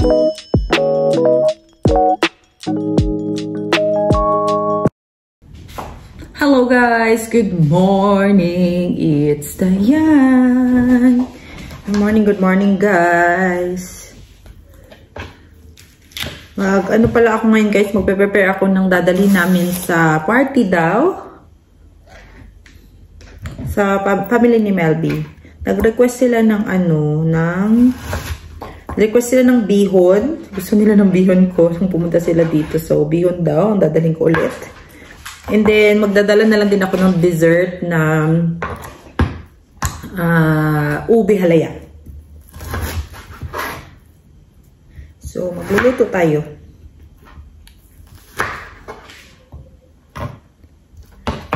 Hello guys, good morning. It's Dayan. Good morning guys. Ano pala ako ngayon guys, magpe-prepare ako ng dadali namin sa party daw. Sa family ni Melby. Nag-request sila ng request sila ng bihon. Gusto nila ng bihon ko nung pumunta sila dito. So, bihon daw ang dadaling ko ulit. And then, magdadala na lang din ako ng dessert na ube halaya. So, magluluto tayo.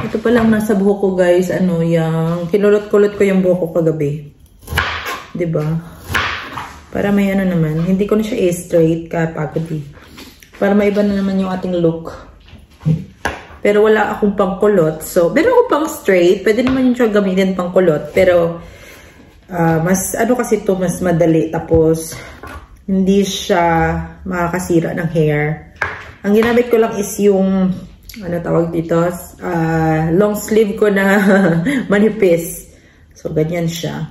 Ito pa lang nasa buhok ko guys, yung kinulot-kulot ko yung buhok ko kagabi. 'Di ba? Para may naman, hindi ko na siya straight kapagod eh. Para maiba na naman yung ating look. Pero wala akong pangkulot. So, meron ako pang straight. Pwede naman yung siya gamitin pangkulot. Pero, mas, kasi to mas madali. Tapos, hindi siya makakasira ng hair. Ang ginamit ko lang is yung, tawag dito? Long sleeve ko na manipis. So, ganyan siya.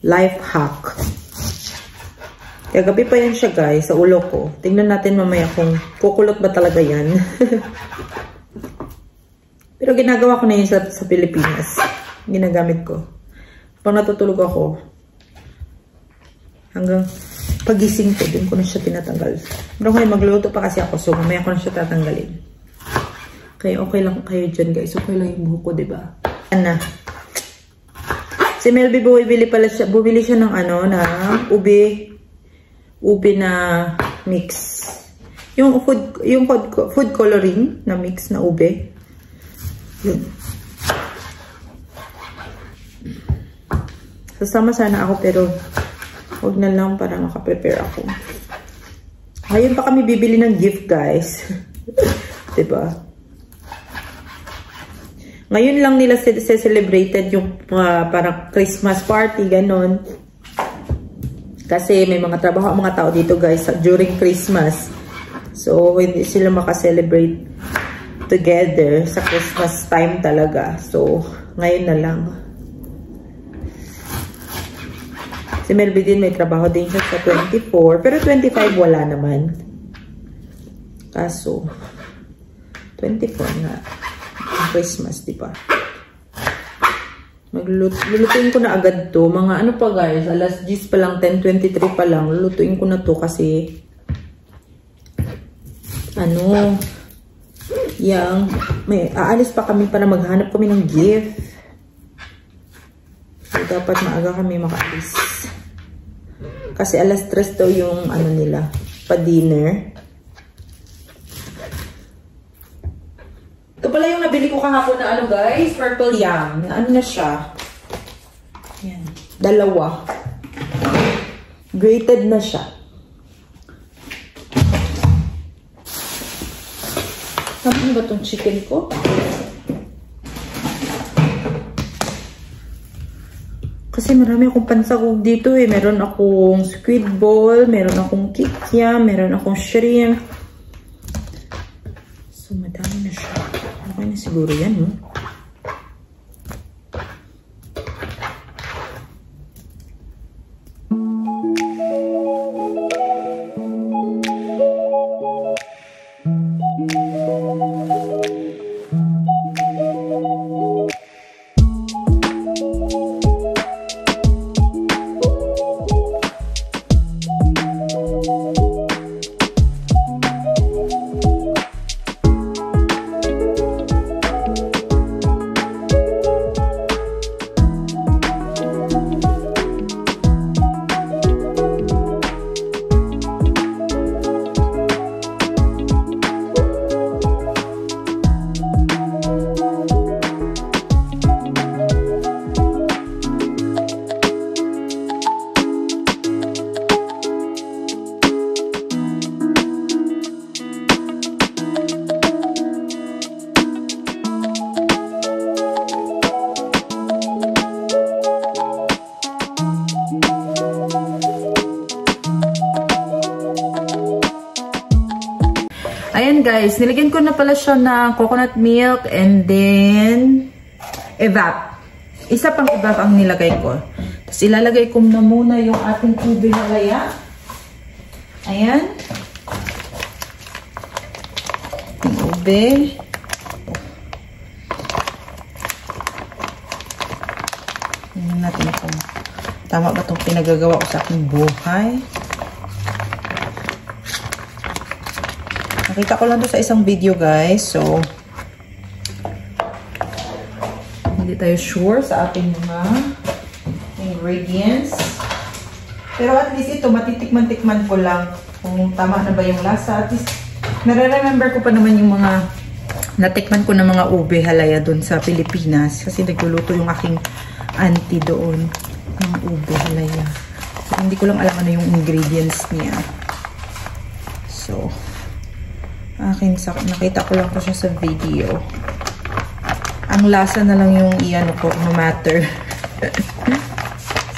Life hack. Kagabi pa yan siya guys, sa ulo ko. Tingnan natin mamaya kung kukulot ba talaga yan. Pero ginagawa ko na yun sa Pilipinas. Ginagamit ko. Pag natutulog ako, hanggang pagising ko, din ko na siya tinatanggal. Pero ngayon magluluto pa kasi ako, so mamaya ko na siya tatanggalin. Kaya okay lang kayo dyan guys. Okay lang yung buhok ko, diba? Si Melby bumili siya ng ube na mix. Yung food coloring na mix na ube. Yun. Sasama sana ako pero huwag na lang para makaprepare ako. Ngayon pa kami bibili ng gift guys. Diba? Ngayon lang nila celebrated yung parang Christmas party, ganon. Kasi may mga trabaho ang mga tao dito guys during Christmas. So, hindi sila makaselebrate together sa Christmas time talaga. So, ngayon na lang. Si Melby din may trabaho din siya sa 24. Pero 25 wala naman. Kaso, 24 nga. Christmas, di ba? Lulutuin ko na agad to. Mga pa guys, alas 10 pa lang, 10:23 pa lang. Lulutuin ko na to kasi aalis pa kami para maghanap kami ng gift. So, dapat maaga kami makaalis. Kasi alas 3 daw yung nila, pa-dinner. Ito pala yung nabili ko kahapon na guys, purple yam. Na siya? Yan. 2. Grated na siya. Saan ba itong chicken ko? Kasi marami akong pansagog dito eh. Meron akong squid ball, meron akong kikiam, meron akong shrimp. So, madami na siya. Okay na siguro yan, no? Ayan guys, nilagyan ko na pala siya ng coconut milk and then evap. Isa pang evap ang nilagay ko. Tapos ilalagay ko na muna yung ating ube halaya. Ayan. Yung ube. Tingnan natin kung tama ba itong pinagagawa ko sa aking buhay. Nakita ko lang to sa isang video guys. So, hindi tayo sure sa ating mga ingredients. Pero at least ito, matitikman-tikman ko lang kung tama na ba yung lasa. At least, nare-remember ko pa naman yung mga natikman ko na mga ube halaya doon sa Pilipinas. Kasi nagluluto yung aking auntie doon ng ube halaya. So, hindi ko lang alam ano yung ingredients niya. So, nakita ko lang po siya sa video. Ang lasa na lang yung iyan ko, no matter.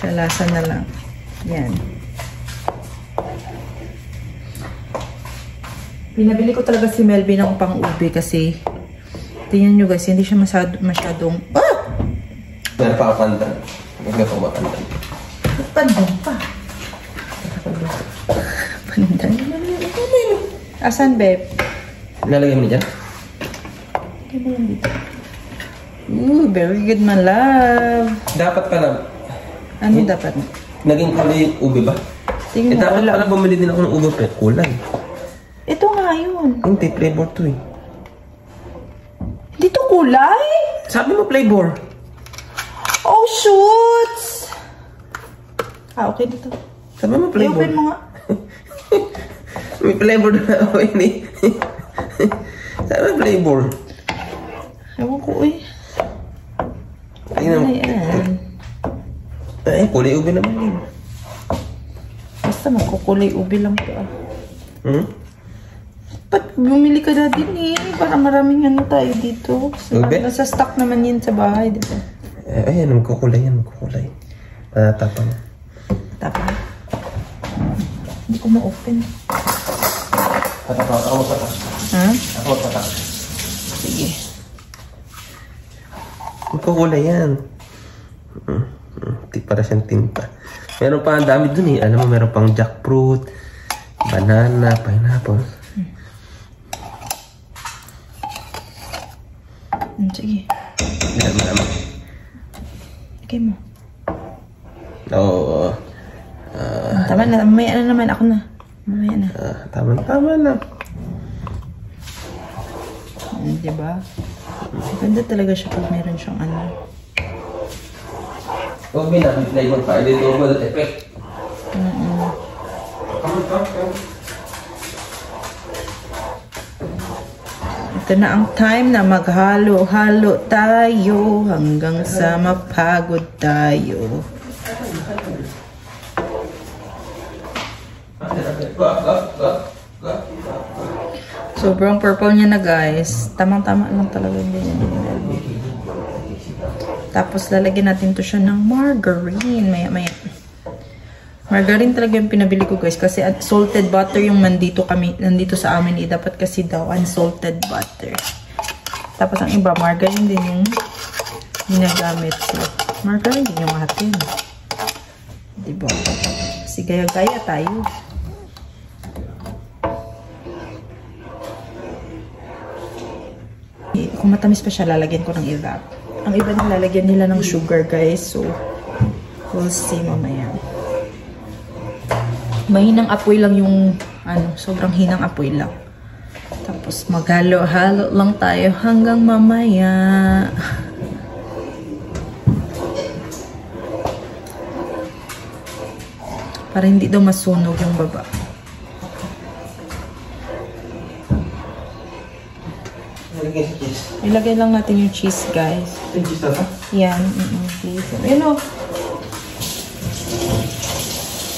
Sa lasa na lang. Yan. Pinabili ko talaga si Melvin ng pang-ube kasi tingnan nyo guys, hindi siya masyadong Meron pa pandan. Huwag na pumapandan. Pandan pa. Pandan? Asan, babe? Lalagay mo dyan? Ooh, very good, my love. Dapat pala. Ano dapat? Naging kulay yung ube ba? Tingnan mo, dapat wala. pala bumili din ako ng ube pero kulay. Ito nga yun. Hindi, flavor to eh. Dito kulay? Sabi mo flavor. Oh, shoots! Okay dito. Sabi mo flavor. I-open mo nga. May flavor na ako ini. Sabi mo flavor. Ewan ko eh. Tingnan mo. Ayan. Ay, kulay ube naman din. Basta magkukulay ube lang to ah. Ba't bumili ka na din eh? Para maraming ano tayo dito. Ube? Nasa stock naman yun sa bahay, diba? Ayan, magkukulay yan, magkukulay. Tapang. Tapang? Hindi ko ma-open. Tatapang, ako magtatak. Ha? Ako magtatak. Sige. Magkukulay yan. Para siyang tinta. Meron pa ang dami dun eh. Alam mo, meron pang jackfruit, banana, pineapple. Sige. Marami. Lagay mo. Oo. Tama na. Mamaya na naman. Ako na. Mamaya na. Tama na. Diba? Ganda talaga siya pag meron siyang ano. Huwag may namin flavor pa. Hindi ito ba dati effect? Ito na ang time na maghalo-halo tayo hanggang sa mapagod tayo. Sobrang purple niya na guys. Tamang-tama lang talaga din. Tapos lalagyan natin to siya ng margarine. Maya-maya. Margarine talaga yung pinabili ko guys. Kasi salted butter yung nandito sa amin. Dapat kasi daw unsalted butter. Tapos ang iba, margarine din yung ginagamit. So, margarine din yung atin. Diba? Kasi gaya-gaya tayo. Kung matamis pa siya, lalagyan ko ng evap. Ang iba nilalagyan nila ng sugar guys. So, we'll see mamaya. Mahinang apoy lang yung, sobrang hinang apoy lang. Tapos maghalo-halo lang tayo hanggang mamaya. Para hindi daw masunog yung baba. Ilagay lang natin yung cheese, guys. Yung cheese na ba? Yan. Cheese. Ayun o.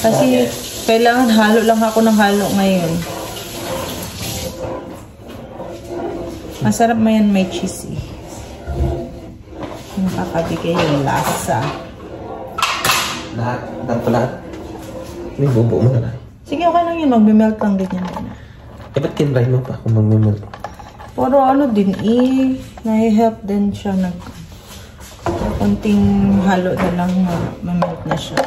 Kasi, kailangan halo lang ako ng halo ngayon. Masarap yan may cheese eh. Nakakabigay yung lasa. Lahat. Lahat. May bubo mo na lang. Sige, okay lang yun. Magbe-melt lang din yan. Eh, ba't kinry mo pa kung mag-milk? Pero ano din nahi-help din siya konting halo na lang ma-melt na siya.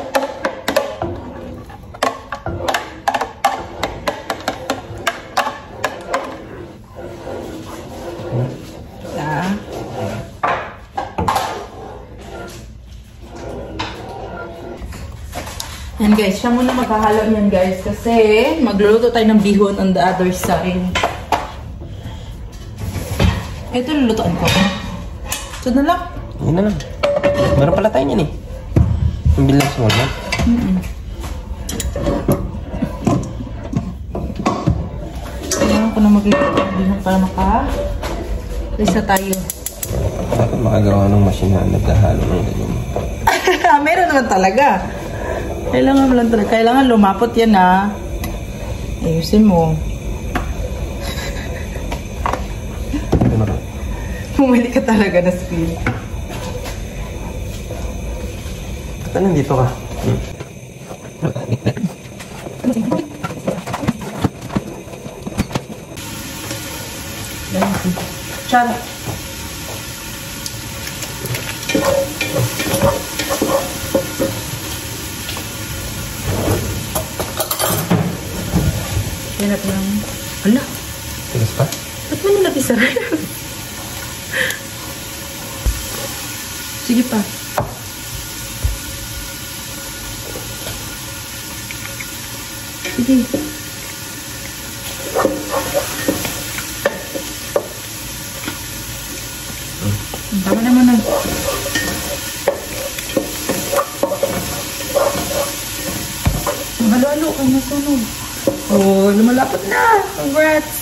Yan guys, siya muna maghahalo niyan guys kasi magluluto tayo ng bihon on the other side. Ito lulutuan ko. Ito na lang. Yan na lang. Meron pala tayo niyan eh. Yung bilang small ba? Kailangan ko na magluluto ng bihon para maka-risa tayo. Bakit makagawa ng machine na naghahalo ng ganyan? Meron naman talaga. Kailangan mo lang talaga. Kailangan lumapot yan ha. Ayusin mo. Pumili ka talaga na speed. Ba't nandito ka? Chara. Hirap lang. Ala. Tigas pa? Ba't mo nilagay sa ref? Sige pa. Sige. Tama naman na. Halo-halo ka na sunog. Oh, lumalapot na. Congrats.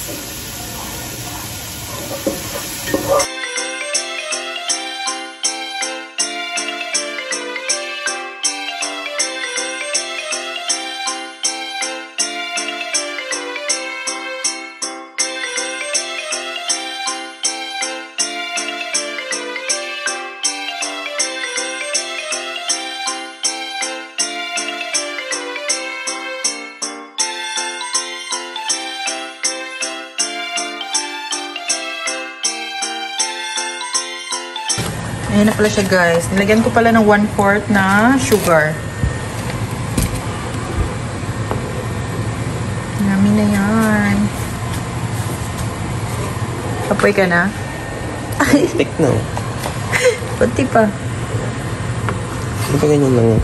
Ayan na pala siya guys. Nilagyan ko pala ng 1/4 na sugar. Yummy na yan. Apoy ka na? Stick no. Pati pa. Hindi pa ganyan lang.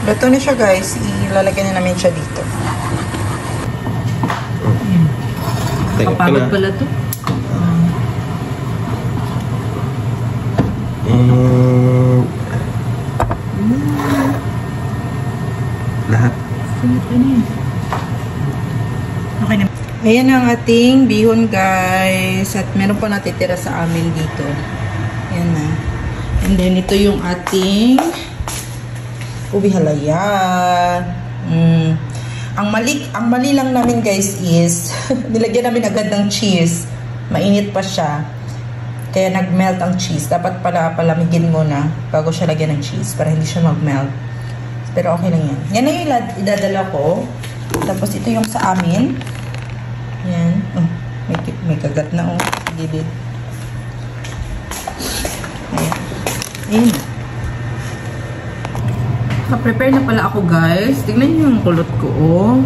Luto na siya guys. Ilalagyan na namin siya dito. Kapagod pala to. Lahat. Okay na. Ayan ang ating bihon guys. At meron pa natitira sa amin dito. Ayan na. And then ito yung ating ubi halaya. Ang mali lang namin guys is nilagyan namin agad ng cheese. Mainit pa siya. Kaya nag-melt ang cheese. Dapat pala palamigin muna bago siya lagyan ng cheese para hindi siya mag-melt. Pero okay lang yan. Yan na yung idadala ko. Tapos ito yung sa amin. Yan. Oh, may kagat na oh. Gilid. Ayan. Ayan. Prepare na pala ako guys. Tignan niyo yung kulot ko oh.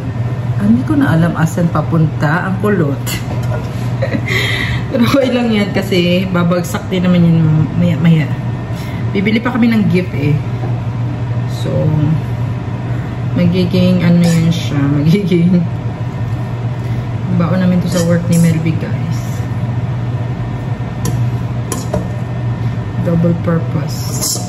Hindi ko na alam asan papunta ang kulot. Pero okay lang yan kasi babagsak din naman yun maya. Bibili pa kami ng gift eh. So, magiging ano yan siya. Magiging baon namin to sa work ni Melby guys. Double purpose.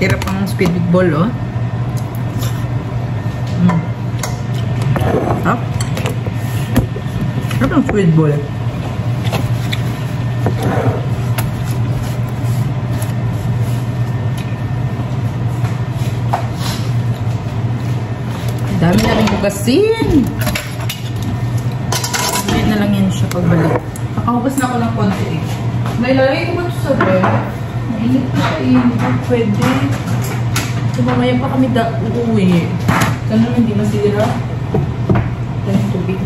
Tira pang speedball oh. Up. Ano ang speedball? hugasin. Ngayon na lang yan siya pagbalik. Nakahugas na ako ng konti eh. Nailalagay ko ba ito sa ref? Mainit pa siya eh. Hindi pa pwede. So, mamaya pa kami uuwi. Ganun hindi masira. Dahil tubig.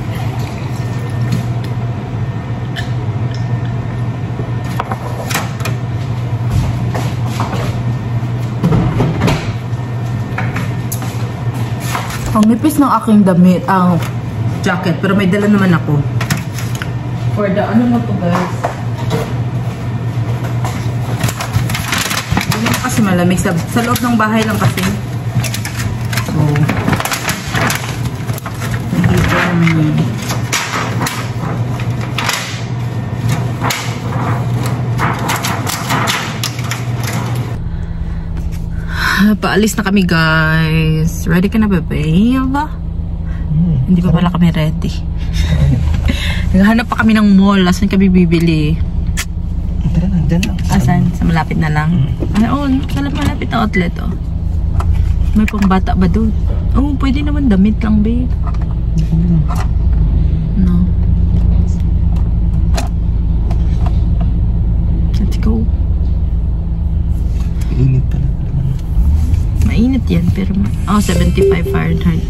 Ang nipis ng aking damit, ang jacket, pero may dala naman ako. For the, ano mo to guys? Hindi na kasi malamig. Sa loob ng bahay lang kasi. So, nahito naman yun. Paalis na kami guys. Ready ka na ba, babe? Hindi pa pala kami ready. Naghahanap pa kami ng mall. Asan kami bibili? Asan? Sa malapit na lang? Oo, sa malapit na outlet oh. May pang bata ba doon? Oo, pwede naman damit lang, babe. No. Let's go. Init pala. Mainit yan, pero 75 Fahrenheit.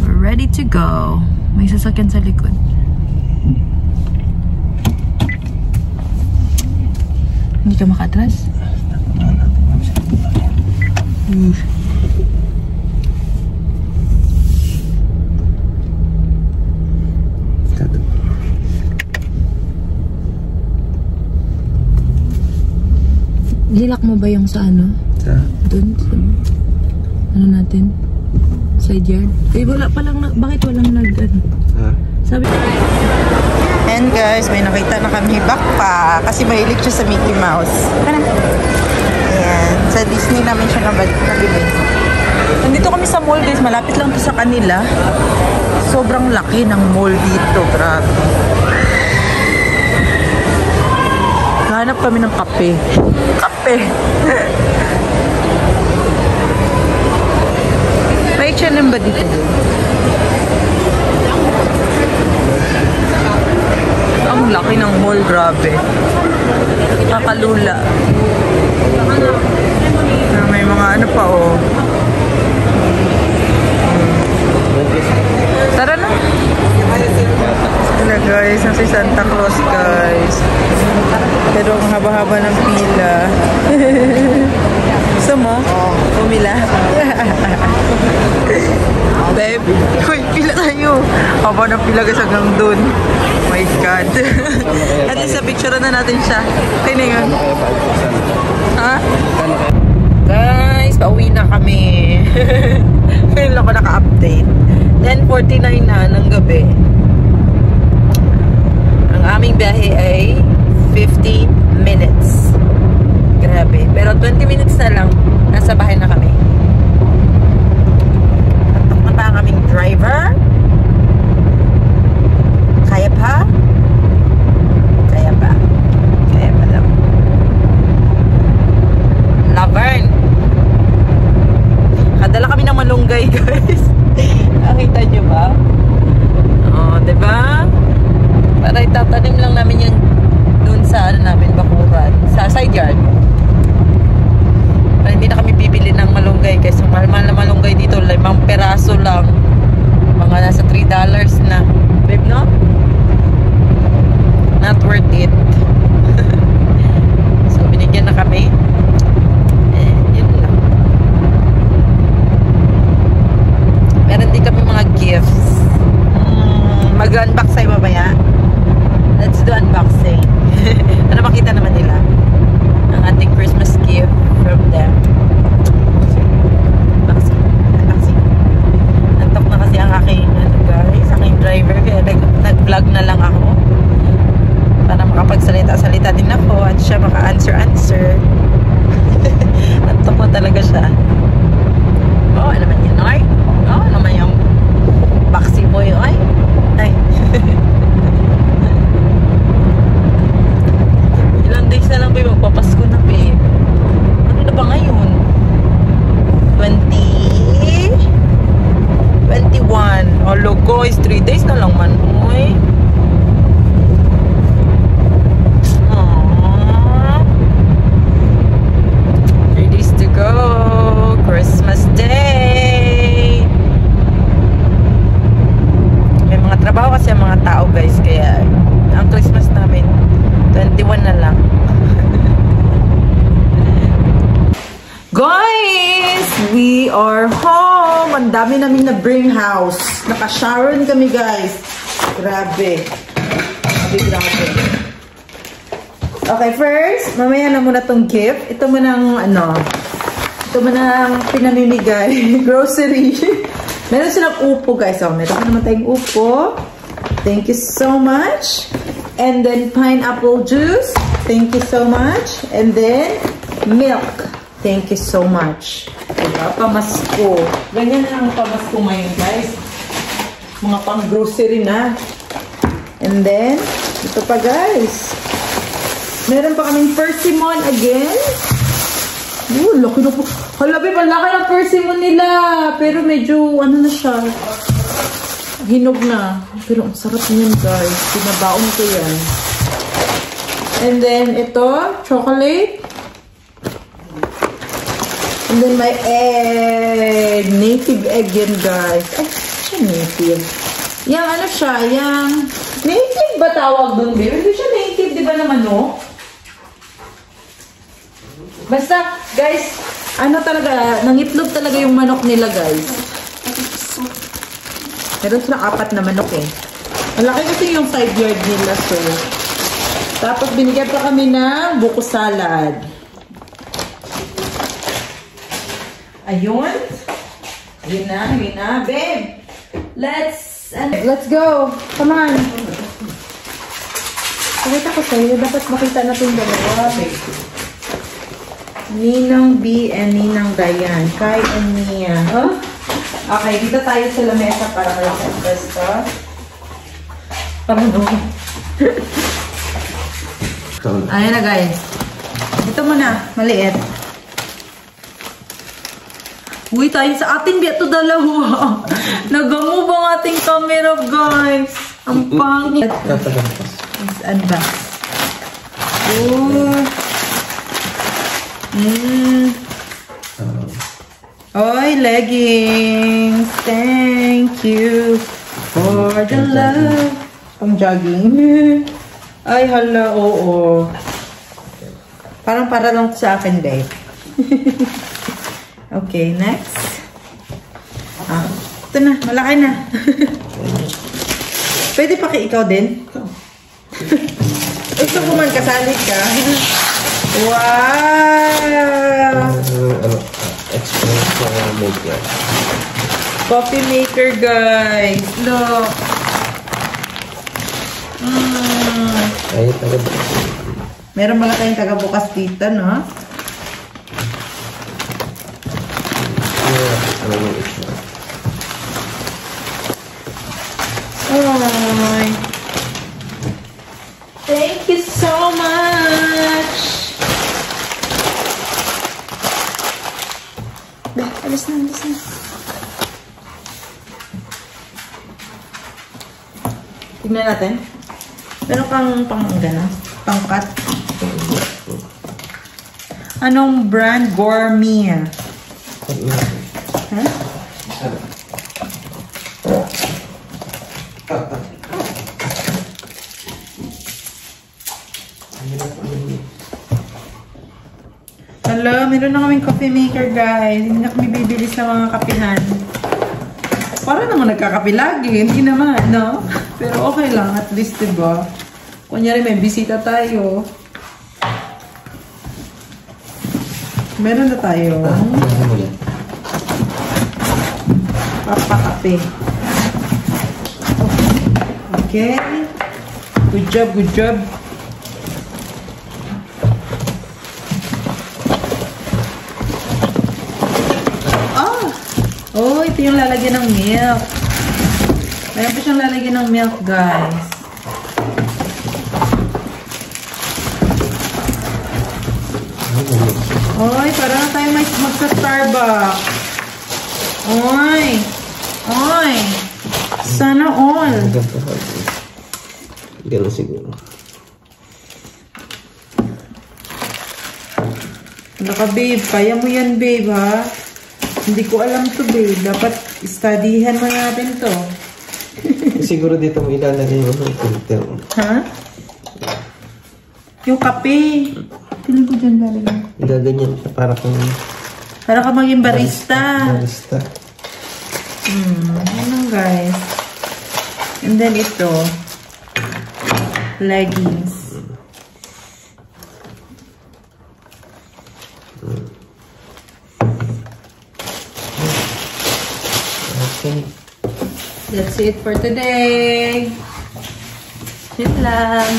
We're ready to go. May sasakyan sa likod. Hindi ka makatras? Dilak mo ba yung sa ano? Sa? Doon? Ano natin? Side yard? Eh, wala pa lang, bakit walang nag, ano? Ha? Sabi. And guys, may nakita na kami backpack kasi mahilig siya sa Mickey Mouse. Ano? Ayan. Sa Disney namin siya nabili. Nandito kami sa mall guys, malapit lang to sa kanila. Sobrang laki ng mall dito, grabe. Hanap kami ng kape. Kape. May H&M ba dito? Ang laki ng mall, grabe. Kakalula. May mga ano pa, oh. Tara na. Wala guys, nasa Santa Claus guys. Pero ang haba-haba ng pila. Gusto mo? Pumila? Babe, uy, pila tayo. Haba ng pila guys hanggang dun. Oh my God. At least sa picture na natin siya. Kaya na yun. Ha? Guys, pauwi na kami. Ngayon lang ako naka-update. 10:49 na ng gabi. Ang aming biyahe ay 15 minutes. Grabe. Pero 20 minutes na lang, nasa bahay na kami. Tatok na pa ang aming driver. Kaya pa? Kaya pa. Kaya pa lang. Laverne. Kadala kami ng malunggay, guys. Nakita nyo ba? Oh, diba? Para itatanim lang namin yan dun sa ano namin, bakuran. Sa side yard. Para hindi na kami bibili ng malunggay kasi mahal-mahal na malunggay dito. 5 peraso lang. Mga nasa $3 na. Babe, no? Not worth it. So, binigyan na kami. Yun lang. Meron din kami mga gifts. Mag-unbox tayo mamaya. Let's do unboxing. Para makita naman nila ang ating Christmas gift from them. Unboxing. Unboxing. Nantok na kasi ang aking, ano guys, aking driver. Kaya nag-vlog na lang ako. Para makapagsalita-salita din ako at siya maka-answer. Nantok na talaga siya. Oh, ano naman yun, oy? Oh, ano naman yung boxy boy, oy? Ay. Ilang days na lang ba magpapasko na, babe? Ano na ba ngayon? 20? we are home. Ang dami namin na bring house. Naka-Sharon kami, guys. Grabe. Grabe. Okay, first, mamaya na muna tong gift. Ito mo ng, ito mo ng pinamimigay. Grocery. Meron silang upo, guys. Oh, meron naman tayong upo. Thank you so much. And then, pineapple juice. Thank you so much. And then, milk. Thank you so much. Diba? Pamasko. Ganyan na ang pamasko ngayon, guys. Mga pang-grocery na. And then, ito pa, guys. Meron pa kaming persimmon again. Laki na po. Halabi, palaki ng persimmon nila. Pero medyo, na siya. Hinog na. Pero ang sarap niyan, guys. Pinabaon ko yan. And then, ito, chocolate. And then, my egg. Native egg yan, guys. Ay, siya native. Yang siya, yang... Native ba tawag doon, babe? Hindi siya native, di ba naman, no? Basta, guys, talaga, nangitlog talaga yung manok nila, guys. Meron silang 4 na manok, eh. Malaki kasi yung side yard nila, so. Tapos, binigyan pa kami ng buko salad. Ayun. Ayun na. Babe, let's go. Come on. Pakita ko sa'yo. Dapat makita natin dalawa. Ninang B and Ninang Dayan. Kai and Mia. Huh? Okay, dito tayo sa lamesa para kayo sa pwesto. Parang ayan na, guys. Dito muna. Maliit. Uy, tayo sa ating biyato dalawa. Nag-move ang ating camera, guys. Ang pangit. Let's unbox. Oy, leggings. Thank you for the love. Pang jogging. Ay, hala, oo. Parang para lang sa akin, babe. Okay, next. Ito na, malaki na. Pwede pa kay ikaw din? Gusto ko man kasali ka. Wow! Espresso maker. Coffee maker, guys. Look. Ay, taga-bukas. Meron mga tayong taga-bukas dito, no? Ay. Thank you so much. Alis na. Tignan natin. Meron kang pang-cut. Anong brand? Gourmet. Huh? Hello, meron na kaming coffee maker, guys. Hindi na kami bibili sa mga kapihan. Para naman nagkakape lagi. Hindi naman, no? Pero okay lang. At least, diba? Kunyari, may bisita tayo. Meron na tayo. Papakape. Okay. Good job. Oh, ito yung lalagyan ng milk. Mayroon po siyang lalagyan ng milk, guys. Oy, para na tayo magsa-Starbucks. Oy. Sana all. Ganun siguro. Naka, babe. Kaya mo yan, babe, ha? Hindi ko alam to, babe. Dapat studyhan mo natin to. Siguro dito mo ilalagay yung filter. Ha? Yung kape. Tingin ko dyan lalagay. Igaganyan siya para kung... Para ka maging barista. Barista. Yan lang guys. And then ito. Leggings. Okay. That's it for today. Yun lang.